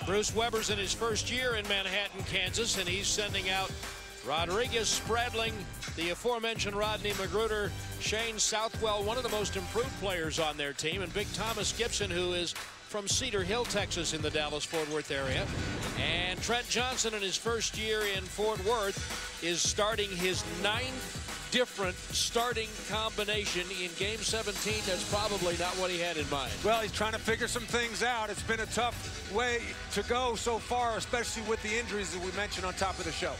Bruce Weber's in his first year in Manhattan, Kansas, and he's sending out Rodriguez, Spradling, the aforementioned Rodney Magruder, Shane Southwell, one of the most improved players on their team, and Big Thomas Gibson, who is from Cedar Hill, Texas, in the Dallas-Fort Worth area. And Trent Johnson, in his first year in Fort Worth, is starting his 9th different starting combination in Game 17. That's probably not what he had in mind. Well, he's trying to figure some things out. It's been a tough way to go so far, especially with the injuries that we mentioned on top of the show.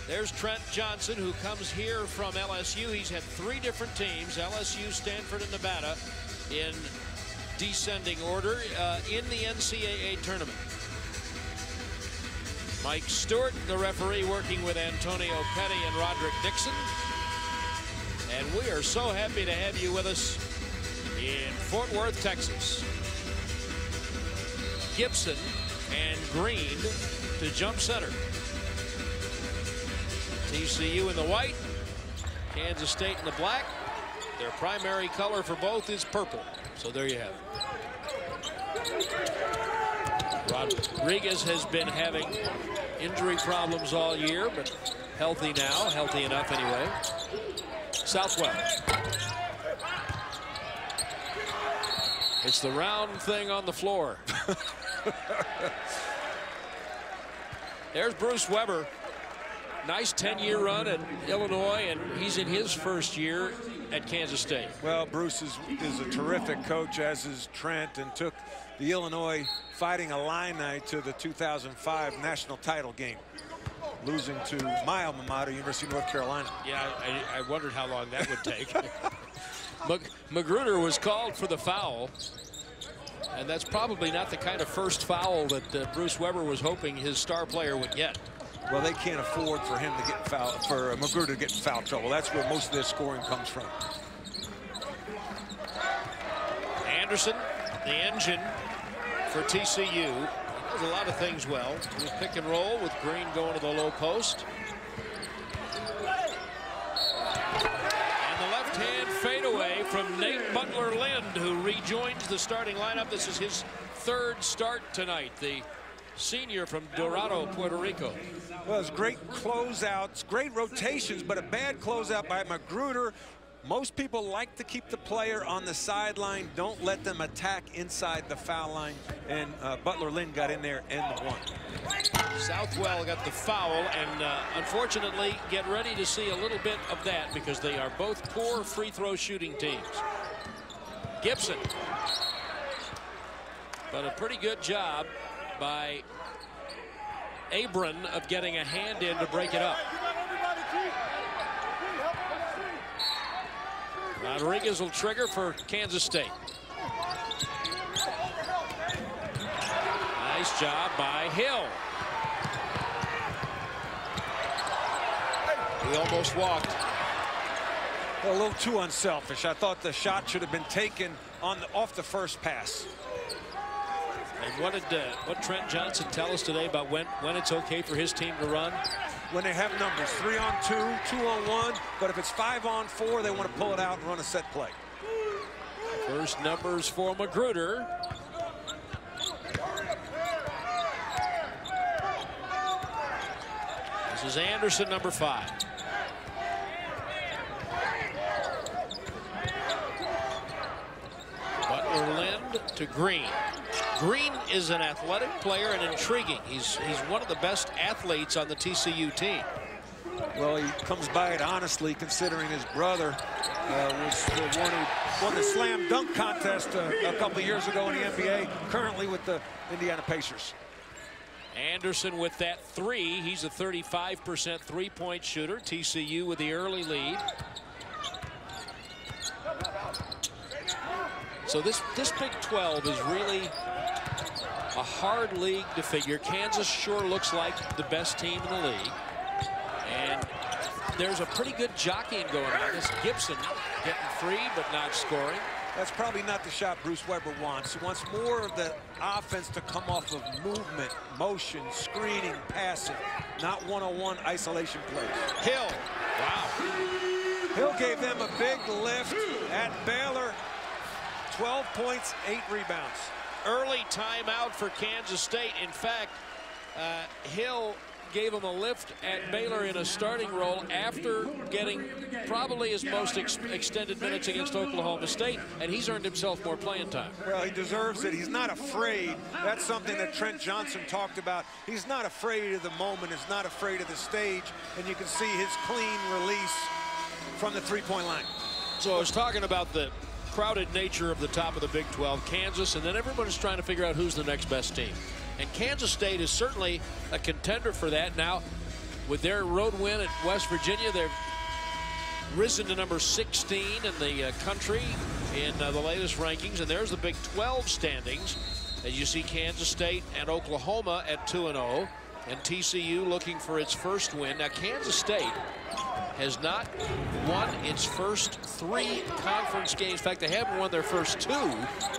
There's Trent Johnson, who comes here from LSU. He's had 3 different teams, LSU, Stanford, and Nevada, in descending order in the NCAA tournament. Mike Stewart, the referee, working with Antonio Petty and Roderick Dixon. And we are so happy to have you with us in Fort Worth, Texas. Gibson and Green to jump center. TCU in the white, Kansas State in the black. Their primary color for both is purple. So there you have it. Rodriguez has been having injury problems all year, but healthy now, healthy enough anyway. Southwell. It's the round thing on the floor. There's Bruce Weber. Nice 10-year run at Illinois, and he's in his first year at Kansas State. Well, Bruce is a terrific coach, as is Trent, and took the Illinois Fighting Illini to the 2005 national title game, losing to my alma mater, University of North Carolina. Yeah, I wondered how long that would take. Magruder was called for the foul, and that's probably not the kind of first foul that Bruce Weber was hoping his star player would get. Well, they can't afford for him to get foul, for Magruder to get in foul trouble. That's where most of their scoring comes from. Anderson, the engine for TCU, does a lot of things well. With pick and roll, with Green going to the low post. And the left-hand fadeaway from Nate Butler-Lind, who rejoins the starting lineup. This is his 3rd start tonight. The senior from Dorado, Puerto Rico. Well, it's great closeouts, great rotations, but a bad closeout by Magruder. Most people like to keep the player on the sideline. Don't let them attack inside the foul line. And Butler-Lind got in there and the one. Southwell got the foul, and unfortunately, get ready to see a little bit of that, because they are both poor free throw shooting teams. Gibson. But a pretty good job by Abram of getting a hand in to break it up. Rodriguez will trigger for Kansas State. Nice job by Hill. He almost walked. A little too unselfish. I thought the shot should have been taken off the first pass. And what did Trent Johnson tell us today about when it's okay for his team to run? When they have numbers, 3-on-2, 2-on-1, but if it's 5-on-4, they want to pull it out and run a set play. First numbers for Magruder. This is Anderson, number 5. Butler-Lind to Green. Green is an athletic player and intriguing. He's one of the best athletes on the TCU team. Well, he comes by it honestly, considering his brother was the one who won the slam dunk contest a couple of years ago in the NBA, currently with the Indiana Pacers. Anderson with that 3. He's a 35% three-point shooter. TCU with the early lead. So this Big 12 is really a hard league to figure. Kansas sure looks like the best team in the league. And there's a pretty good jockeying going on. This Gibson getting free but not scoring. That's probably not the shot Bruce Weber wants. He wants more of the offense to come off of movement, motion, screening, passing, not one-on-one isolation plays. Hill. Wow. Hill gave them a big lift at Baylor. 12 points, 8 rebounds. early timeout for Kansas State. In fact, Hill gave him a lift at Baylor in a starting role after getting probably his most extended minutes against Oklahoma State, and he's earned himself more playing time. Well, he deserves it. He's not afraid. That's something that Trent Johnson talked about. He's not afraid of the moment. He's not afraid of the stage, and you can see his clean release from the three-point line. So I was talking about the crowded nature of the top of the Big 12, Kansas, and then everybody's trying to figure out who's the next best team. And Kansas State is certainly a contender for that. Now, with their road win at West Virginia, they've risen to number 16 in the country in the latest rankings. And there's the Big 12 standings. As you see, Kansas State and Oklahoma at 2-0. And TCU looking for its first win. Now, Kansas State has not won its first 3 conference games. In fact, they haven't won their first 2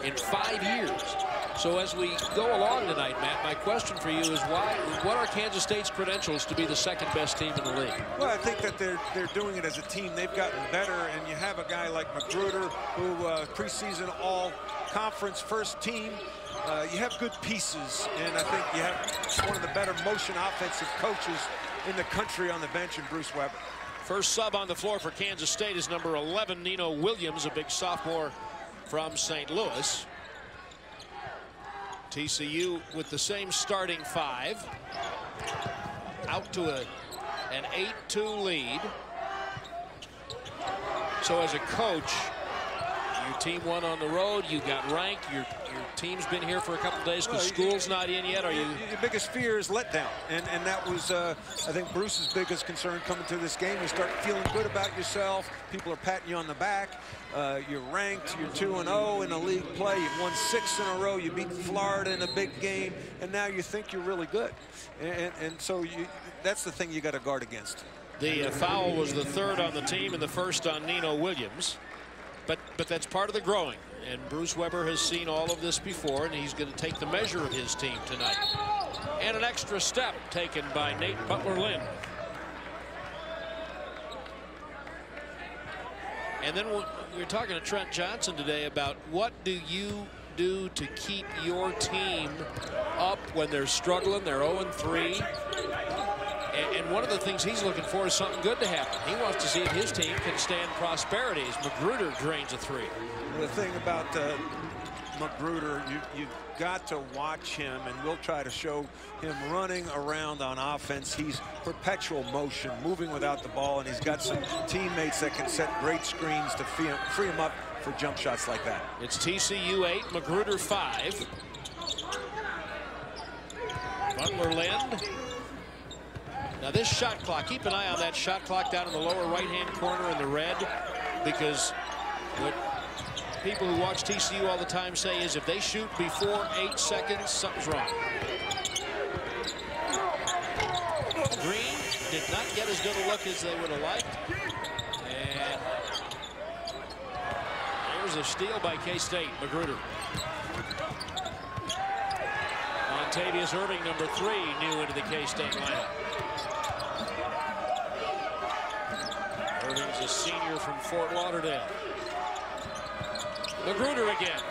in 5 years. So as we go along tonight, Matt, my question for you is what are Kansas State's credentials to be the second best team in the league? Well, I think that they're doing it as a team. They've gotten better, and you have a guy like Magruder, who preseason all-conference first team. You have good pieces, and I think you have one of the better motion offensive coaches in the country on the bench in Bruce Weber. First sub on the floor for Kansas State is number 11, Nino Williams, a big sophomore from St. Louis. TCU with the same starting 5. Out to an 8-2 lead. So as a coach, your team won on the road, you got ranked, your team's been here for a couple days because school's not in yet. Are you? Your biggest fear is letdown, and that was I think Bruce's biggest concern coming to this game. You start feeling good about yourself, people are patting you on the back, you're ranked, you're 2-0 in a league play, you've won 6 in a row, you beat Florida in a big game, and now you think you're really good, and so that's the thing you got to guard against. The foul was the 3rd on the team and the 1st on Nino Williams. But that's part of the growing, and Bruce Weber has seen all of this before, and he's going to take the measure of his team tonight. And an extra step taken by Nate Butler-Lynn. And then we were talking to Trent Johnson today about what do you do to keep your team up when they're struggling. They're 0-3. And one of the things he's looking for is something good to happen. He wants to see if his team can stand prosperity as Magruder drains a 3. The thing about Magruder, you've got to watch him, and we'll try to show him running around on offense. He's perpetual motion, moving without the ball, and he's got some teammates that can set great screens to free him up for jump shots like that. It's TCU 8, Magruder 5. Butler-Lynn. Now this shot clock, keep an eye on that shot clock down in the lower right-hand corner in the red, because what people who watch TCU all the time say is if they shoot before 8 seconds, something's wrong. Green did not get as good a look as they would have liked. And there's a steal by K-State, Magruder. Montavious Irving, number 3, new into the K-State lineup. Irving's a senior from Fort Lauderdale. Magruder again.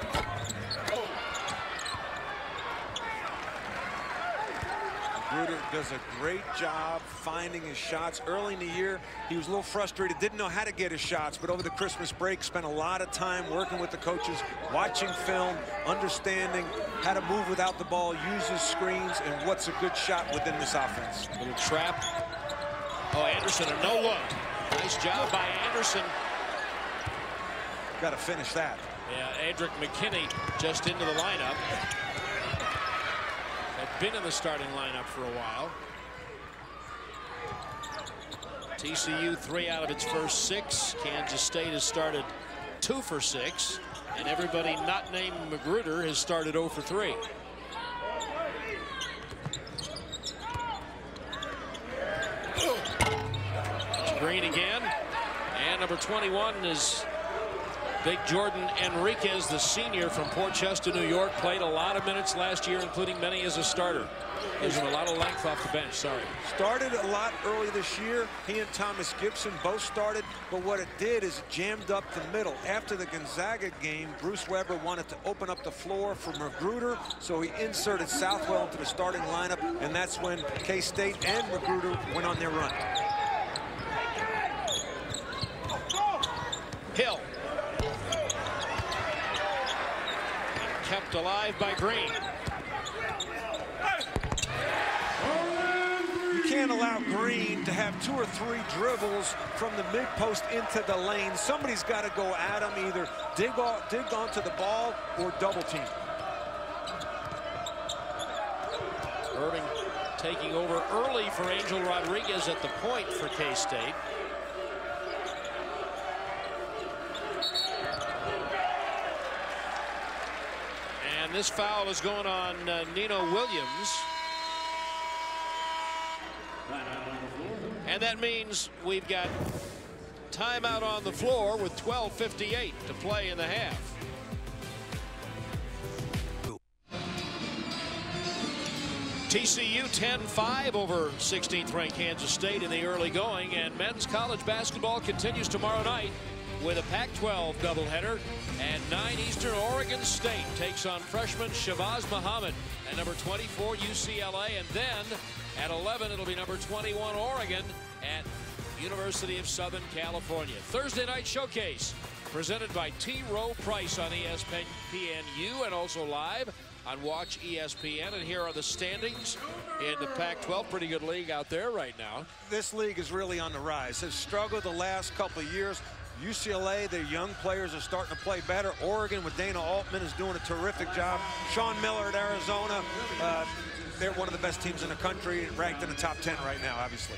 Magruder does a great job finding his shots. Early in the year, he was a little frustrated, didn't know how to get his shots, but over the Christmas break, spent a lot of time working with the coaches, watching film, understanding how to move without the ball, use his screens, and what's a good shot within this offense. Little trap. Oh, Anderson, a no look. Nice job by Anderson. Got to finish that. Yeah, Adric McKinney just into the lineup. Had been in the starting lineup for a while. TCU 3 out of its first 6. Kansas State has started 2 for 6. And everybody not named Magruder has started 0 for 3. Green again, and number 21 is Big Jordan Enriquez, the senior from Port Chester, New York, played a lot of minutes last year, including many as a starter. Gives him a lot of length off the bench. Started a lot early this year. He and Thomas Gibson both started, but what it did is it jammed up the middle. After the Gonzaga game, Bruce Weber wanted to open up the floor for Magruder, so he inserted Southwell into the starting lineup, and that's when K-State and Magruder went on their run. Hill. Kept alive by Green. You can't allow Green to have 2 or 3 dribbles from the mid-post into the lane. Somebody's got to go at him, either dig onto the ball or double team. Irving taking over early for Angel Rodriguez at the point for K-State. And this foul is going on Nino Williams. And that means we've got timeout on the floor with 12:58 to play in the half. TCU 10-5 over 16th ranked Kansas State in the early going, and men's college basketball continues tomorrow night with a Pac-12 doubleheader. At 9 Eastern, Oregon State takes on freshman Shabazz Muhammad and number 24 UCLA, and then at 11 it'll be number 21 Oregon at University of Southern California. Thursday night showcase presented by T. Rowe Price on ESPNU and also live on Watch ESPN. And here are the standings in the Pac-12. Pretty good league out there right now. This league is really on the rise. Has struggled the last couple of years. UCLA, their young players are starting to play better. Oregon with Dana Altman is doing a terrific job. Sean Miller at Arizona, they're one of the best teams in the country, ranked in the top 10 right now, obviously.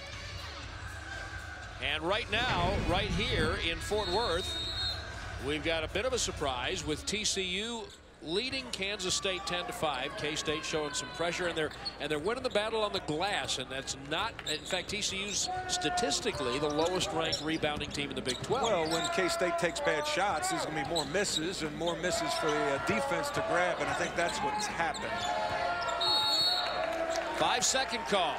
And right now, right here in Fort Worth, we've got a bit of a surprise with TCU leading Kansas State 10-5. K-State showing some pressure, and they're winning the battle on the glass, and that's not, in fact, TCU's statistically the lowest ranked rebounding team in the Big 12. Well, when K-State takes bad shots, there's going to be more misses and more misses for the defense to grab, and I think that's what's happened. 5-second call.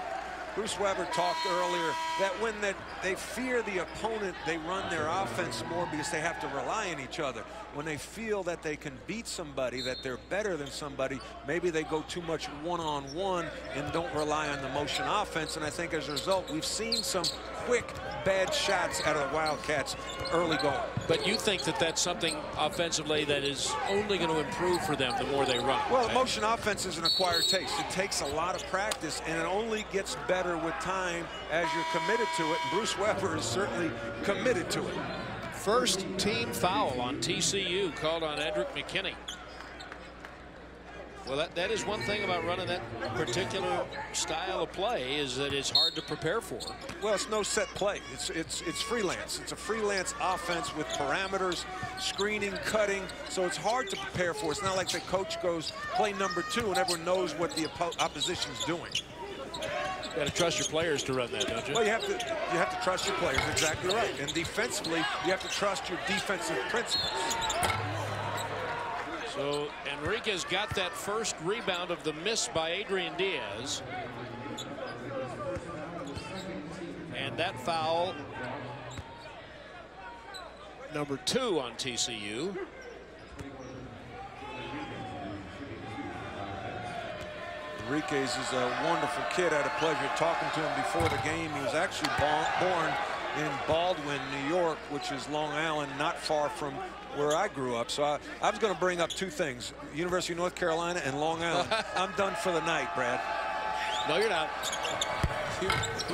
Bruce Weber talked earlier that when they fear the opponent, they run their offense more because they have to rely on each other. When they feel that they can beat somebody, that they're better than somebody, maybe they go too much one-on-one and don't rely on the motion offense. And I think as a result, we've seen some quick, bad shots out of the Wildcats early going. But you think that that's something offensively that is only going to improve for them the more they run? Well, motion offense is an acquired taste. It takes a lot of practice, and it only gets better with time as you're committed to it. And Bruce Weber is certainly committed to it. First team foul on TCU called on Edric McKinney. Well, that is one thing about running that particular style of play, is that it's hard to prepare for. Well, it's no set play. It's freelance. It's a freelance offense with parameters, screening, cutting. So it's hard to prepare for. It's not like the coach goes play number 2 and everyone knows what the opposition's doing. You got to trust your players to run that, don't you? Well, you have to trust your players. Exactly right. And defensively, you have to trust your defensive principles. So Enriquez got that first rebound of the miss by Adrian Diaz. And that foul, number 2 on TCU. Enriquez is a wonderful kid. I had a pleasure talking to him before the game. He was actually born in Baldwin, New York, which is Long Island, not far from where I grew up. So I was going to bring up 2 things, University of North Carolina and Long Island. I'm done for the night, Brad. No, you're not. You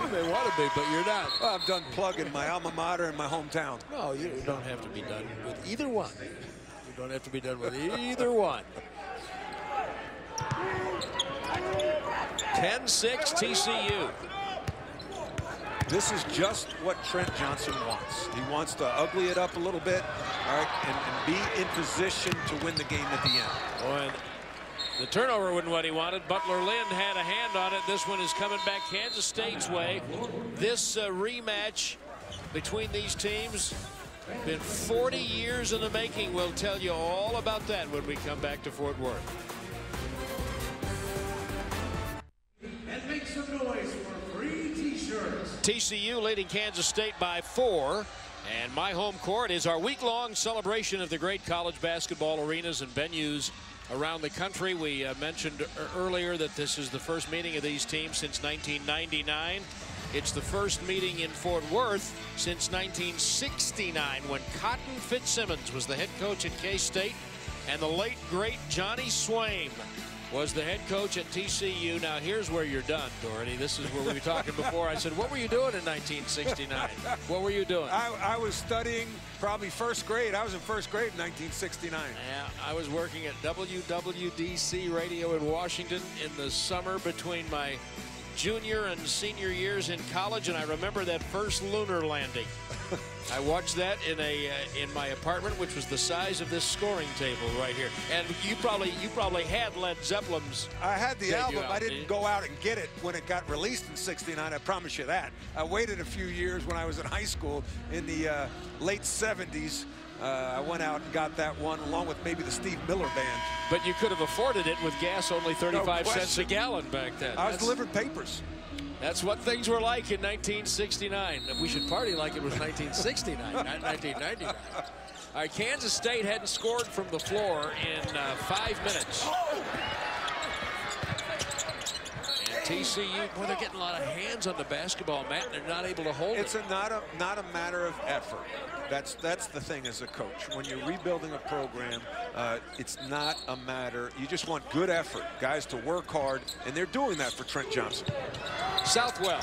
may want to be, but you're not. Well, I'm done plugging my alma mater in my hometown. No, you don't have to be done with either one. You don't have to be done with either one. 10-6 TCU. This is just what Trent Johnson wants. He wants to ugly it up a little bit, all right, and be in position to win the game at the end. Oh, and the turnover wasn't what he wanted. Butler Lynn had a hand on it. This one is coming back Kansas State's way. This rematch between these teams Been 40 years in the making. We'll tell you all about that when we come back to Fort Worth. And make some noise for free t-shirts. TCU leading Kansas State by 4. And my home court is our week-long celebration of the great college basketball arenas and venues around the country. We mentioned earlier that this is the first meeting of these teams since 1999. It's the first meeting in Fort Worth since 1969, when Cotton Fitzsimmons was the head coach at K-State and the late, great Johnny Swaim was the head coach at TCU. Now, here's where you're done, Doherty. This is where we were talking before. I said, what were you doing in 1969? What were you doing? I was studying probably first grade. I was in first grade in 1969. Yeah, I was working at WWDC Radio in Washington in the summer between my junior and senior years in college, and I remember that first lunar landing. I watched that in my apartment, which was the size of this scoring table right here. And you probably had Led Zeppelin's. I had the album. I didn't go out and get it when it got released in '69. I promise you that. I waited a few years when I was in high school in the late '70s. I went out and got that one along with maybe the Steve Miller Band. But you could have afforded it with gas only 35 cents a gallon back then. I was delivering papers. That's what things were like in 1969. We should party like it was 1969, not 1999. All right, Kansas State hadn't scored from the floor in 5 minutes. And TCU, boy, they're getting a lot of hands on the basketball mat, and they're not able to hold it. It's not a matter of effort. That's the thing as a coach. When you're rebuilding a program, it's not a matter. You just want good effort, guys to work hard, and they're doing that for Trent Johnson. Southwell.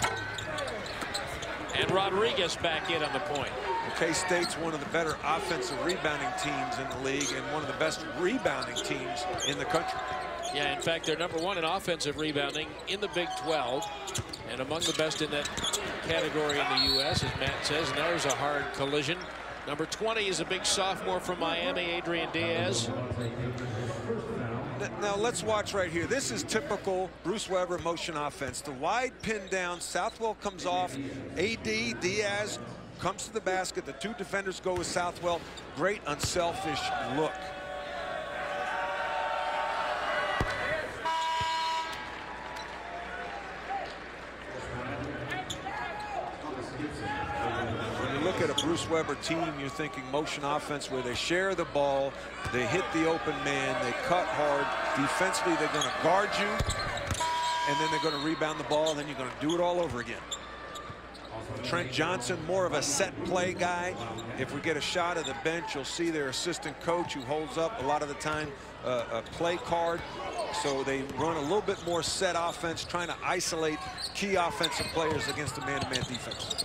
And Rodriguez back in on the point. K-State's one of the better offensive rebounding teams in the league and one of the best rebounding teams in the country. Yeah, in fact, they're #1 in offensive rebounding in the Big 12 and among the best in that category in the U.S., as Matt says. And there's a hard collision. Number 20 is a big sophomore from Miami, Adrian Diaz. Now let's watch right here. This is typical Bruce Weber motion offense. The wide pin down, Southwell comes off, AD, Diaz comes to the basket. The two defenders go with Southwell. Great unselfish look. At a Bruce Weber team, you're thinking motion offense where they share the ball, they hit the open man, they cut hard. Defensively, they're going to guard you, and then they're going to rebound the ball, and then you're going to do it all over again. Trent Johnson, more of a set play guy. If we get a shot at the bench, you'll see their assistant coach who holds up a lot of the time a play card. So they run a little bit more set offense, trying to isolate key offensive players against a man-to-man defense.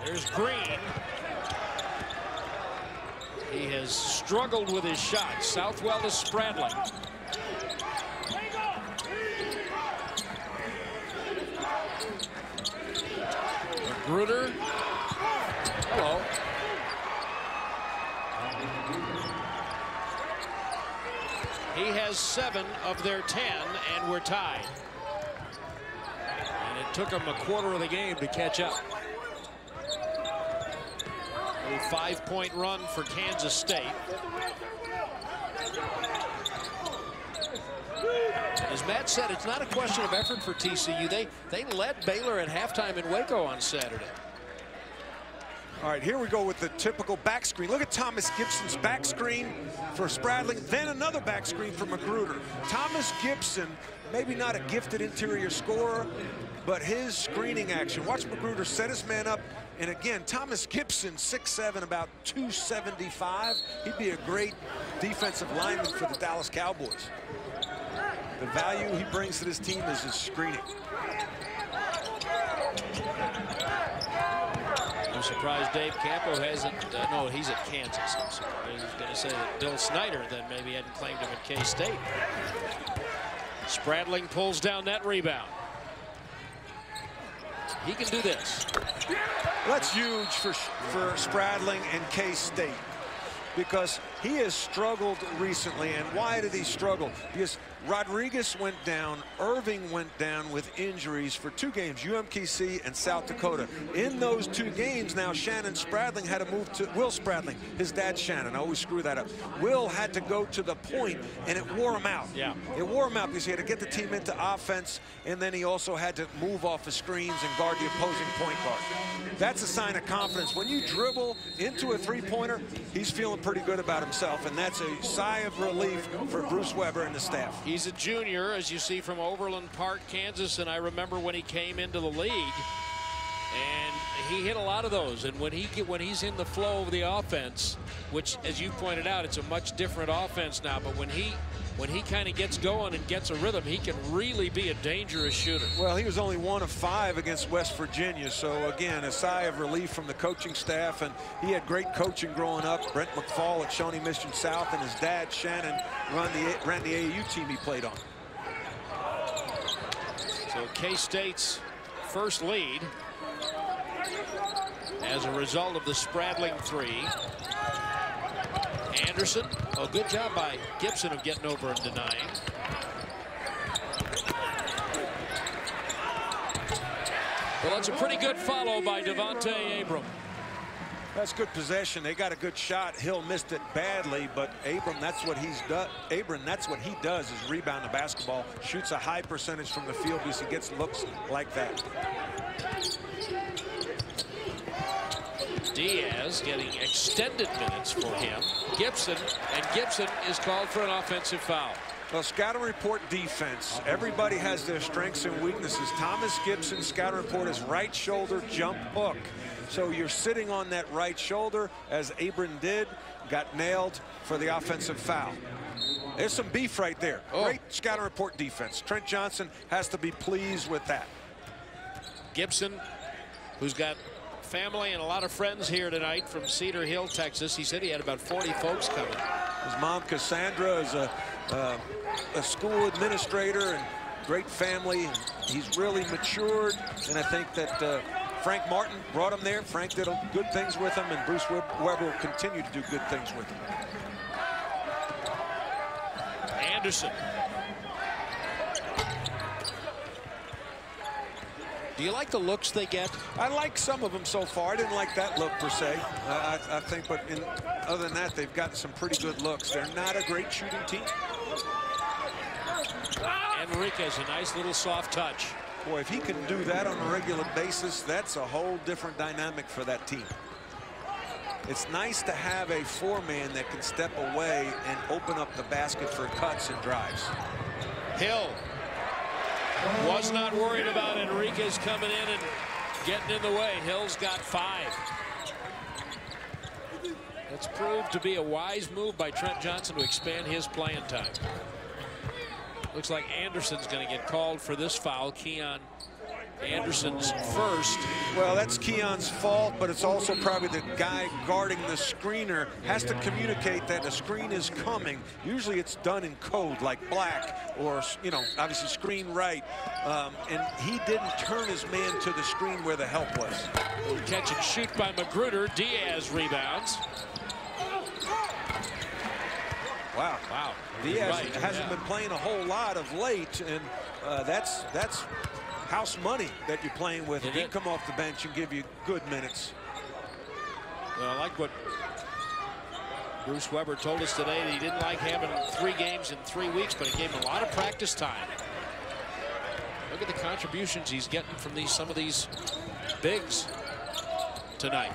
There's Green. He has struggled with his shot. Southwell is spraddling. Magruder. Hello. He has 7 of their 10, and we're tied. And it took him a quarter of the game to catch up. A 5-point run for Kansas State. As Matt said, it's not a question of effort for TCU. They led Baylor at halftime in Waco on Saturday. All right, here we go with the typical back screen. Look at Thomas Gibson's back screen for Spradling, then another back screen for Magruder. Thomas Gibson, maybe not a gifted interior scorer, but his screening action. Watch Magruder set his man up. And again, Thomas Gibson, 6'7", about 275. He'd be a great defensive lineman for the Dallas Cowboys. The value he brings to this team is his screening. I'm surprised Dave Campo hasn't, no, he's at Kansas. I'm sorry. I was going to say that Bill Snyder then maybe hadn't claimed him at K-State. Spradling pulls down that rebound. He can do this. That's huge for Spradling and K-State, because he has struggled recently. And why did he struggle? Because Rodriguez went down, Irving went down with injuries for 2 games, UMKC and South Dakota. In those 2 games now, Shannon Spradling had to move to, Will Spradling, his dad Shannon, I always screw that up. Will had to go to the point, and it wore him out. Yeah. It wore him out because he had to get the team into offense, and then he also had to move off the screens and guard the opposing point guard. That's a sign of confidence. When you dribble into a 3-pointer, he's feeling pretty good about himself, and that's a sigh of relief for Bruce Weber and the staff. He's a junior, as you see from Overland Park, Kansas, and I remember when he came into the league, and he hit a lot of those. And when he's in the flow of the offense, which, as you pointed out, it's a much different offense now, but when he kind of gets going and gets a rhythm, he can really be a dangerous shooter. Well, he was only 1 of 5 against West Virginia, so again, a sigh of relief from the coaching staff, and he had great coaching growing up. Brent McFall at Shawnee Mission South, and his dad Shannon ran the AAU team he played on. So K-State's first lead as a result of the Spradling 3. Anderson, a good job by Gibson of getting over and denying. Well, that's a pretty good follow by Devontae Abram. That's good possession. They got a good shot. Hill missed it badly, but Abram, that's what he's done. Abram, that's what he does, is rebound the basketball, shoots a high percentage from the field because he gets looks like that. Diaz getting extended minutes for him. Gibson, and Gibson is called for an offensive foul. Well, scouting report defense. Everybody has their strengths and weaknesses. Thomas Gibson's scouting report is right shoulder jump hook. So you're sitting on that right shoulder, as Abram did, got nailed for the offensive foul. There's some beef right there. Oh. Great scouting report defense. Trent Johnson has to be pleased with that. Gibson, who's got family and a lot of friends here tonight from Cedar Hill, Texas. He said he had about 40 folks coming. His mom, Cassandra, is a school administrator and great family. He's really matured, and I think that Frank Martin brought him there. Frank did good things with him, and Bruce Weber will continue to do good things with him. Anderson. Do you like the looks they get? I like some of them so far. I didn't like that look per se. I think, but other than that, they've gotten some pretty good looks. They're not a great shooting team. Enriquez, a nice little soft touch. Boy, if he can do that on a regular basis, that's a whole different dynamic for that team. It's nice to have a 4-man that can step away and open up the basket for cuts and drives. Hill was not worried about Enriquez coming in and getting in the way. Hill's got 5. That's proved to be a wise move by Trent Johnson to expand his playing time. Looks like Anderson's going to get called for this foul. Keon Anderson's first. Well, that's Keon's fault, but it's also probably the guy guarding the screener has to communicate that the screen is coming. Usually it's done in code, like black or, you know, obviously screen right. And he didn't turn his man to the screen where the help was. Catch and shoot by Magruder. Diaz rebounds. Wow. Wow. Diaz Right, hasn't been playing a whole lot of late, and that's house money that you're playing with. He can come off the bench and give you good minutes. Well, I like what Bruce Weber told us today, that he didn't like having 3 games in 3 weeks, but it gave him a lot of practice time. Look at the contributions he's getting from some of these bigs tonight.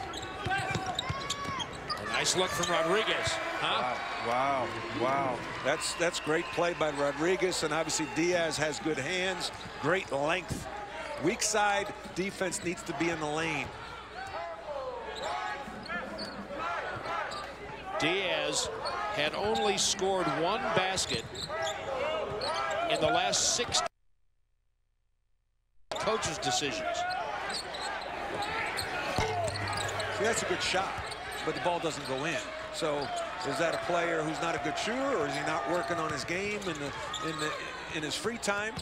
A nice look from Rodriguez. Huh? Wow, wow. That's great play by Rodriguez, and obviously Diaz has good hands, great length. Weak side defense needs to be in the lane. Diaz had only scored 1 basket in the last 6 coaches' decisions. See, that's a good shot, but the ball doesn't go in. So is that a player who's not a good shooter, or is he not working on his game in his free time?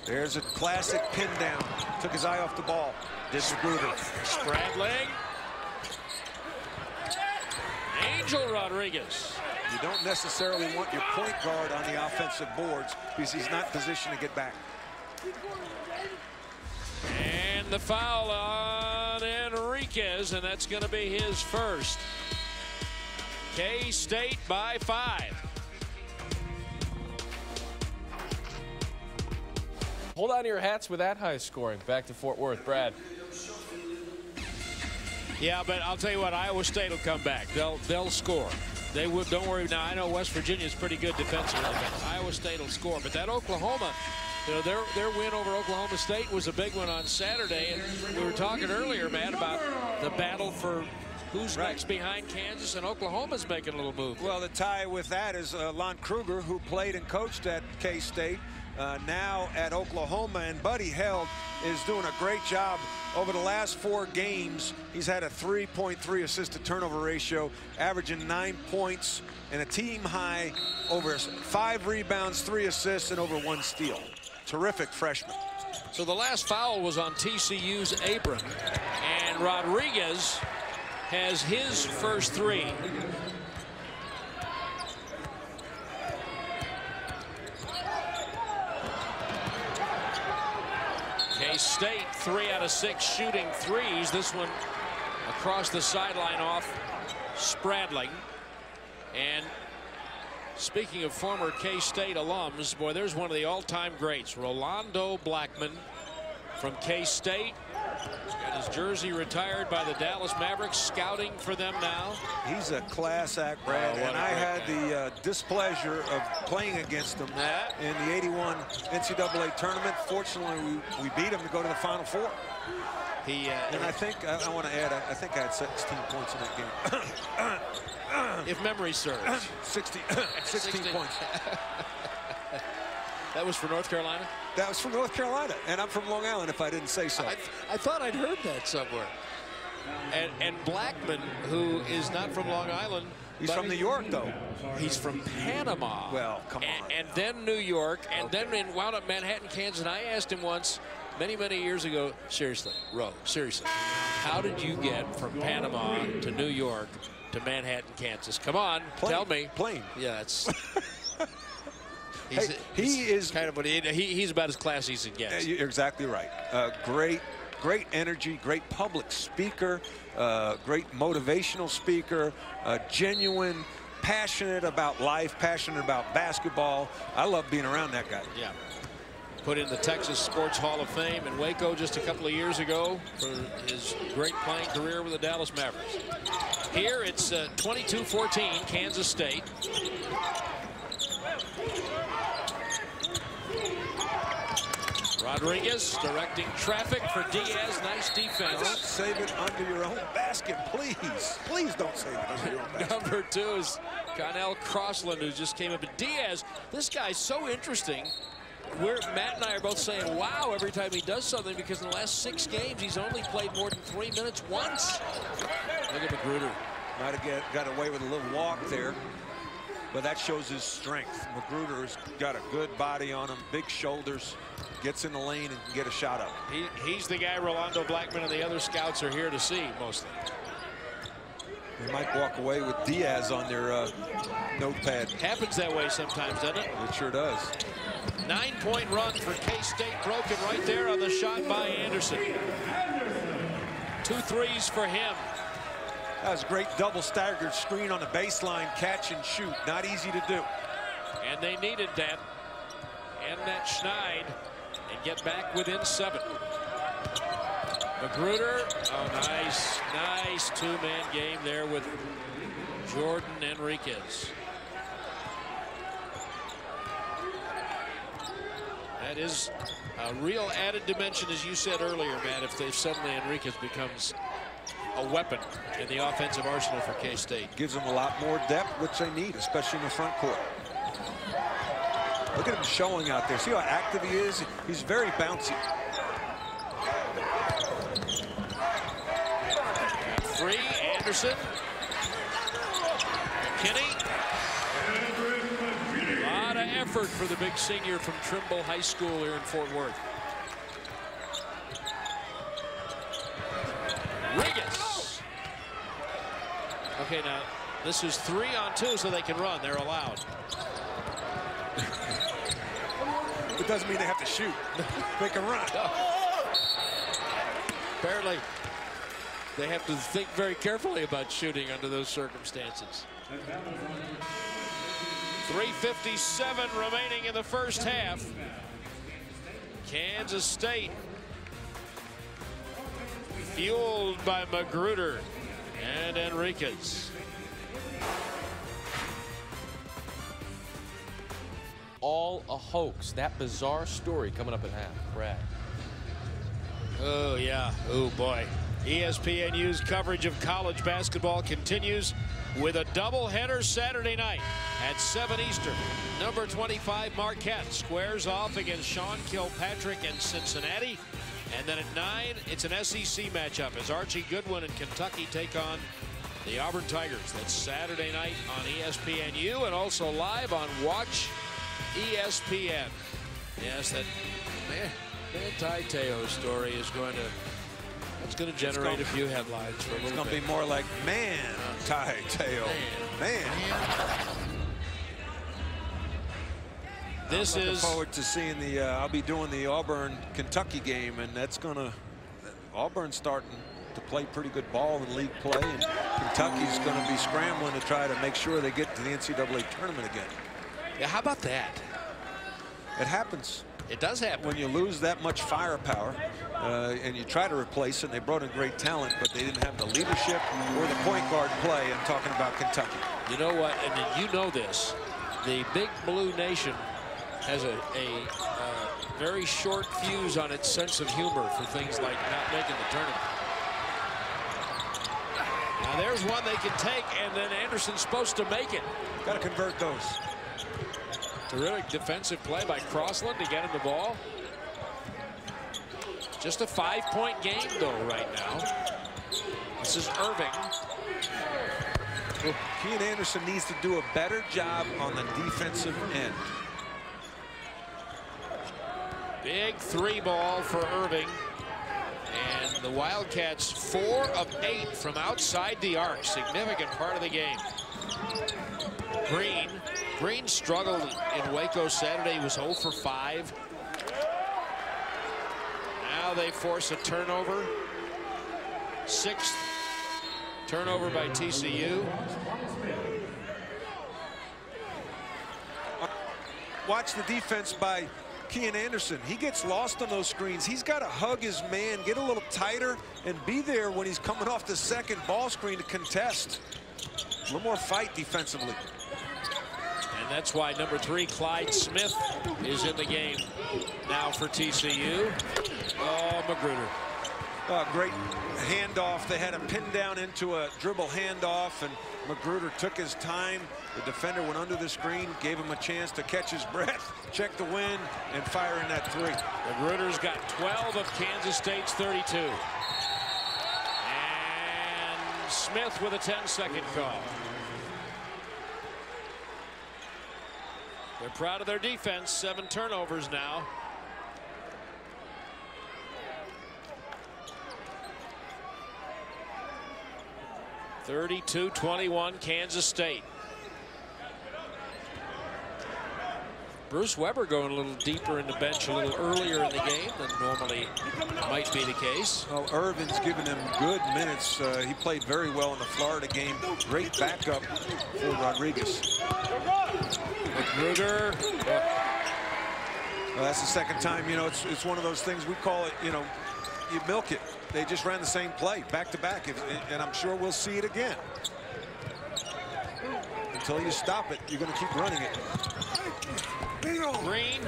There's a classic pin down. Took his eye off the ball. Did Magruder. Spradling. Angel Rodriguez. You don't necessarily want your point guard on the offensive boards because he's not positioned to get back. And the foul on Enriquez, and that's going to be his first. K-State by 5. Hold on to your hats with that high scoring. Back to Fort Worth, Brad. Yeah, but I'll tell you what, Iowa State will come back. They'll score. They would. Don't worry. Now I know West Virginia is pretty good defensively, but Iowa State will score. But that Oklahoma, you know, their win over Oklahoma State was a big one on Saturday. And we were talking earlier, Matt, about the battle for who's next behind Kansas, and Oklahoma's making a little move. Well, the tie with that is Lon Kruger, who played and coached at K-State, now at Oklahoma, and Buddy Held is doing a great job. Over the last 4 games, he's had a 3.3 assist-to-turnover ratio, averaging 9 points, and a team high over 5 rebounds, 3 assists, and over 1 steal. Terrific freshman. So the last foul was on TCU's Abram, and Rodriguez has his first 3. K-State 3 out of 6 shooting threes. This one across the sideline off Spradling. And speaking of former K-State alums, boy, there's one of the all-time greats, Rolando Blackman from K-State. Got his jersey retired by the Dallas Mavericks, scouting for them now. He's a class act, Brad, and I had the displeasure of playing against him in the '81 NCAA tournament. Fortunately, we beat him to go to the Final Four. And I think, I want to add, I think I had 16 points in that game. If memory serves. 16 points. That was for North Carolina? That was from North Carolina, and I'm from Long Island, if I didn't say so. I thought I'd heard that somewhere. And Blackman, who is not from Long Island. He's from New York, though. He's from Panama. Well, come on. And then New York, and then wound up Manhattan, Kansas. And I asked him once, many, many years ago, seriously, Ro, seriously, how did you get from Panama to New York to Manhattan, Kansas? Come on, tell me. Plane. Yeah, it's... He's kind of what he's about as classy as it gets. You're exactly right. Great energy, great public speaker, great motivational speaker, genuine, passionate about life, passionate about basketball. I love being around that guy. Yeah. Put in the Texas Sports Hall of Fame in Waco just a couple of years ago for his great playing career with the Dallas Mavericks. Here it's 22-14, Kansas State. Rodriguez directing traffic for Diaz. Nice defense. Don't save it under your own basket, please. Please don't save it under your own basket. Number 2 is Connell Crossland, who just came up. And Diaz, this guy's so interesting. Matt and I are both saying, wow, every time he does something, because in the last 6 games, he's only played more than 3 minutes once. Look at Magruder. Might have got away with a little walk there, but that shows his strength. Magruder's got a good body on him, big shoulders, gets in the lane and can get a shot up. He's the guy Rolando Blackman and the other scouts are here to see mostly. They might walk away with Diaz on their notepad. Happens that way sometimes, doesn't it? It sure does. 9-point run for K-State, broken right there on the shot by Anderson. 2 threes for him. That was a great double staggered screen on the baseline, catch and shoot. Not easy to do. And they needed that. And that Schneid and get back within 7. Magruder, oh, nice 2-man game there with Jordan Enriquez. That is a real added dimension, as you said earlier, Matt, if suddenly Enriquez becomes a weapon in the offensive arsenal for K-State. Gives them a lot more depth, which they need, especially in the front court. Look at him showing out there. See how active he is? He's very bouncy. Free, Anderson. Kinney. A lot of effort for the big senior from Trimble High School here in Fort Worth. Rigas. Okay, now This is 3-on-2, so they can run. They're allowed. It doesn't mean they have to shoot. They can run. Apparently, they have to think very carefully about shooting under those circumstances. 3:57 remaining in the first half. Kansas State fueled by Magruder and Enriquez. All a hoax. That bizarre story coming up at half. Brad. Oh, yeah. Oh, boy. ESPNU's coverage of college basketball continues with a doubleheader Saturday night at 7 Eastern. Number 25 Marquette squares off against Sean Kilpatrick and Cincinnati. And then at 9, it's an SEC matchup as Archie Goodwin and Kentucky take on the Auburn Tigers. That's Saturday night on ESPNU and also live on Watch ESPN. Yes, that Manti Te'o story is going to generate a few headlines for a little bit. It's going to be more like Manti Te'o. Man. This I'm looking is forward to seeing the. I'll be doing the Auburn-Kentucky game, and that's gonna. Auburn's starting to play pretty good ball in league play, and Kentucky's going to be scrambling to try to make sure they get to the NCAA tournament again. Yeah, how about that? It happens. It does happen. When you lose that much firepower and you try to replace it. They brought in great talent, but they didn't have the leadership or the point guard play. I'm talking about Kentucky. You know what? And you know this. The Big Blue Nation has a very short fuse on its sense of humor for things like not making the tournament. Now there's one they can take, and then Anderson's supposed to make it. Got to convert those. Terrific defensive play by Crossland to get him the ball. Just a 5-point game, though, right now. This is Irving. Well, Kean Anderson needs to do a better job on the defensive end. Big 3-ball for Irving. And the Wildcats 4 of 8 from outside the arc. Significant part of the game. Green struggled in Waco Saturday. He was 0 for 5. Now they force a turnover. 6th turnover by TCU. Watch the defense by Kean Anderson. He gets lost on those screens. He's got to hug his man, get a little tighter, and be there when he's coming off the second ball screen to contest. A little more fight defensively. And that's why number 3, Clyde Smith, is in the game now for TCU. Oh, Magruder. Great handoff. They had him pinned down into a dribble handoff, and Magruder took his time. The defender went under the screen, gave him a chance to catch his breath, check the wind, and fire in that 3. Magruder's got 12 of Kansas State's 32. And Smith with a 10-second call. They're proud of their defense. 7 turnovers now. (32-21) Kansas State. Bruce Weber going a little deeper in the bench a little earlier in the game than normally might be the case. Well, Irvin's given him good minutes. He played very well in the Florida game. Great backup for Rodriguez. Magruder. Well, that's the second time. You know, it's one of those things we call it, you know, you milk it. They just ran the same play back to back, and I'm sure we'll see it again. Until you stop it, you're going to keep running it. Green.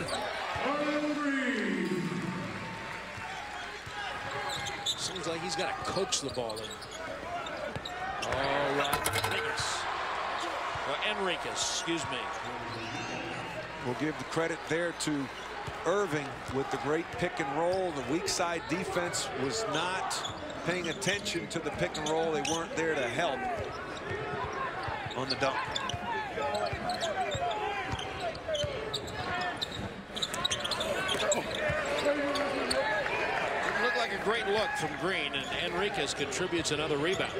Seems like he's got to coax the ball in. Oh, Enriquez, excuse me. We'll give the credit there to Irving with the great pick and roll. The weak side defense was not paying attention to the pick and roll. They weren't there to help on the dunk. Didn't look like a great look from Green, and Enriquez contributes another rebound.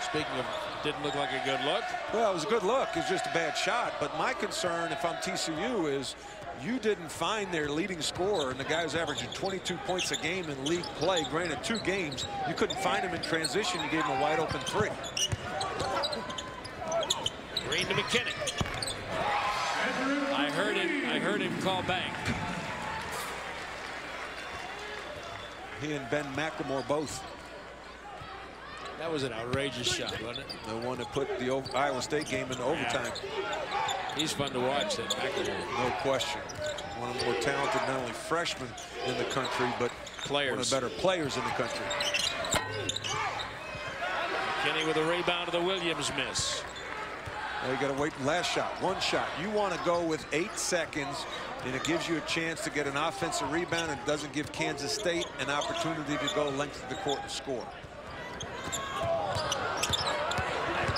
Speaking of, didn't look like a good look. Well, it was a good look. It's just a bad shot. But my concern, if I'm TCU, is you didn't find their leading scorer, and the guy who's averaging 22 points a game in league play. Granted, 2 games, you couldn't find him in transition. You gave him a wide open 3. Green to McKinney. I heard him call bank. He and Ben McLemore both. That was an outrageous shot, wasn't it? The one that put the Iowa State game into overtime. He's fun to watch, that McLemore. No question. One of the more talented, not only freshmen in the country, but players. One of the better players in the country. McKinney with a rebound to the Williams miss. Now you got to wait. Last shot, 1 shot. You want to go with 8 seconds, and it gives you a chance to get an offensive rebound. And it doesn't give Kansas State an opportunity to go length of the court and score.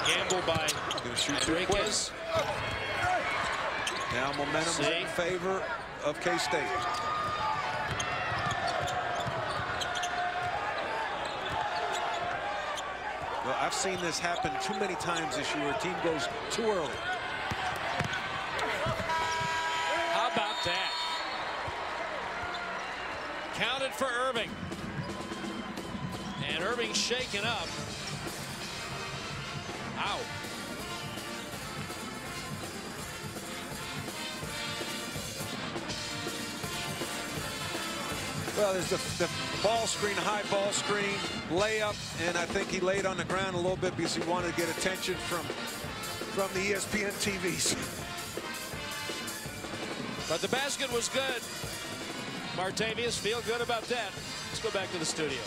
Gamble by Enriquez. Now momentum is in favor of K-State. Well, I've seen this happen too many times this year. A team goes too early. How about that? Counted for Irving. And Irving shaken up. Ow. Well, there's the ball screen, high ball screen, layup, and I think he laid on the ground a little bit because he wanted to get attention from the ESPN TVs. But the basket was good. Martavius, feel good about that. Let's go back to the studio.